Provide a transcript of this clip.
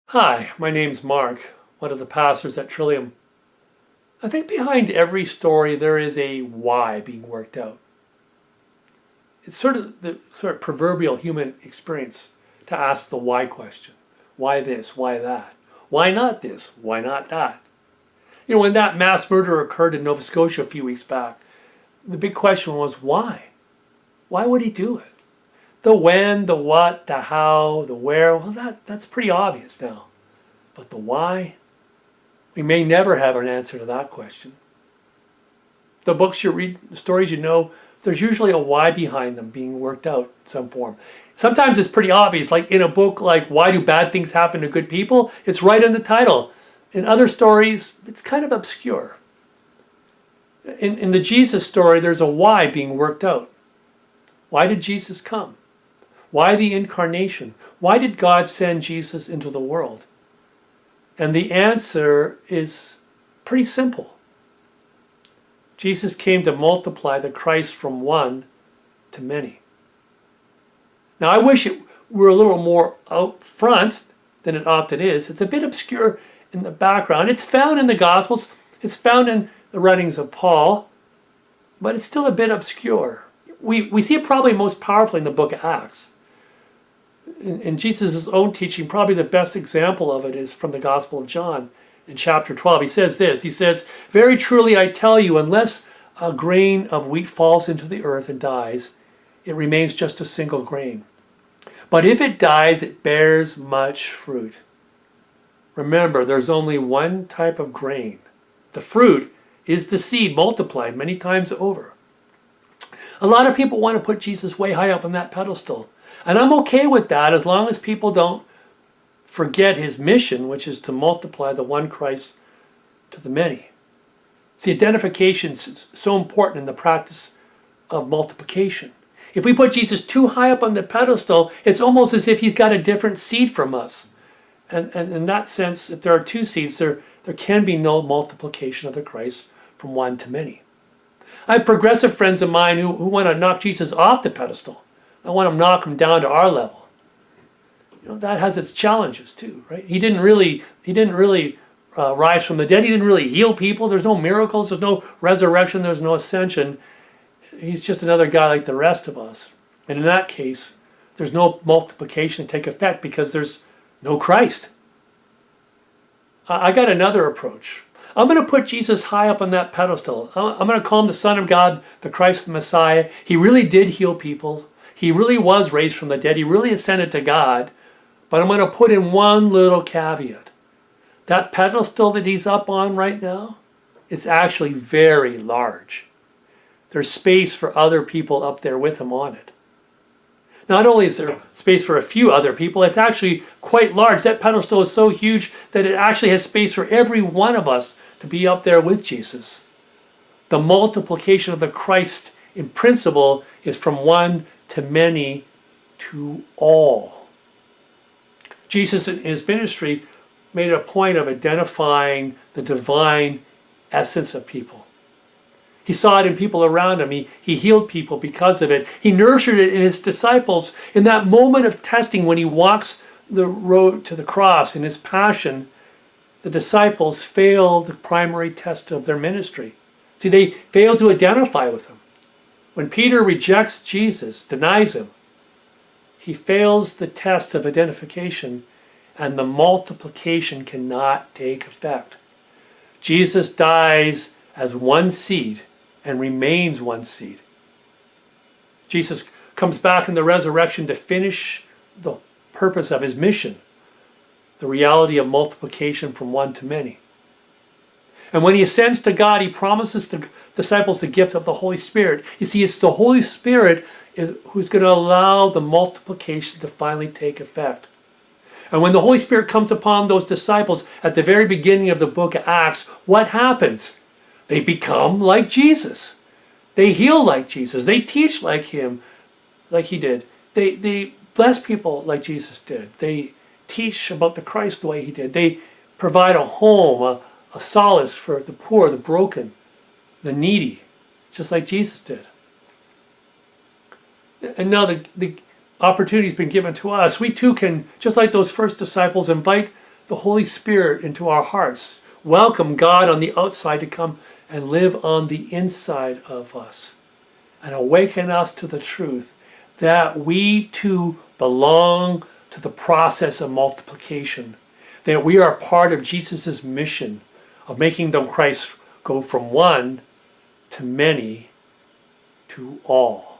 Hi, my name's Mark, one of the pastors at Trillium. I think behind every story there is a why being worked out. It's sort of the proverbial human experience to ask the why question. Why this? Why that? Why not this? Why not that? When that mass murder occurred in Nova Scotia a few weeks back, the big question was why? Why would he do it? The when, the what, the how, the where, well, that's pretty obvious now. But the why? We may never have an answer to that question. The books you read, the stories you know, there's usually a why behind them being worked out in some form. Sometimes it's pretty obvious, like in a book like Why Do Bad Things Happen to Good People? It's right in the title. In other stories, it's kind of obscure. In the Jesus story, there's a why being worked out. Why did Jesus come? Why the incarnation? Why did God send Jesus into the world? And the answer is pretty simple. Jesus came to multiply the Christ from one to many. Now, I wish it were a little more out front than it often is. It's a bit obscure in the background. It's found in the Gospels. It's found in the writings of Paul. But it's still a bit obscure. We see it probably most powerfully in the book of Acts. In Jesus' own teaching, probably the best example of it is from the Gospel of John in chapter 12. He says this, he says, "Very truly I tell you, unless a grain of wheat falls into the earth and dies, it remains just a single grain. But if it dies, it bears much fruit." Remember, there's only one type of grain. The fruit is the seed multiplied many times over. A lot of people want to put Jesus way high up on that pedestal. And I'm okay with that as long as people don't forget his mission, which is to multiply the one Christ to the many. See, identification is so important in the practice of multiplication. If we put Jesus too high up on the pedestal, it's almost as if he's got a different seed from us. And in that sense, if there are two seeds, there can be no multiplication of the Christ from one to many. I have progressive friends of mine who want to knock Jesus off the pedestal. I want to knock him down to our level. That has its challenges too, right? He didn't really rise from the dead. He didn't really heal people. There's no miracles. There's no resurrection. There's no ascension. He's just another guy like the rest of us. And in that case, there's no multiplication to take effect because there's no Christ. I got another approach. I'm going to put Jesus high up on that pedestal. I'm going to call him the Son of God, the Christ, the Messiah. He really did heal people. He really was raised from the dead. He really ascended to God. But I'm going to put in one little caveat. That pedestal that he's up on right now, it's actually very large. There's space for other people up there with him on it. Not only is there space for a few other people, it's actually quite large. That pedestal is so huge that it actually has space for every one of us to be up there with Jesus. The multiplication of the Christ in principle is from one to many to all. Jesus in his ministry made a point of identifying the divine essence of people. He saw it in people around him. He healed people because of it. He nurtured it in his disciples. In that moment of testing when he walks the road to the cross in his passion, the disciples fail the primary test of their ministry. See, they fail to identify with him. When Peter rejects Jesus, denies him, he fails the test of identification, and the multiplication cannot take effect. Jesus dies as one seed and remains one seed. Jesus comes back in the resurrection to finish the purpose of his mission, the reality of multiplication from one to many. And when he ascends to God, he promises the disciples the gift of the Holy Spirit. You see, it's the Holy Spirit who's going to allow the multiplication to finally take effect. And when the Holy Spirit comes upon those disciples at the very beginning of the book of Acts, what happens? They become like Jesus. They heal like Jesus. They teach like him, like he did. They bless people like Jesus did. They teach about the Christ the way he did. They provide a home, a solace for the poor, the broken, the needy, just like Jesus did. And now the opportunity's been given to us. We too can, just like those first disciples, invite the Holy Spirit into our hearts. Welcome God on the outside to come and live on the inside of us and awaken us to the truth that we too belong to the process of multiplication, that we are part of Jesus' mission of making the Christ go from one to many to all.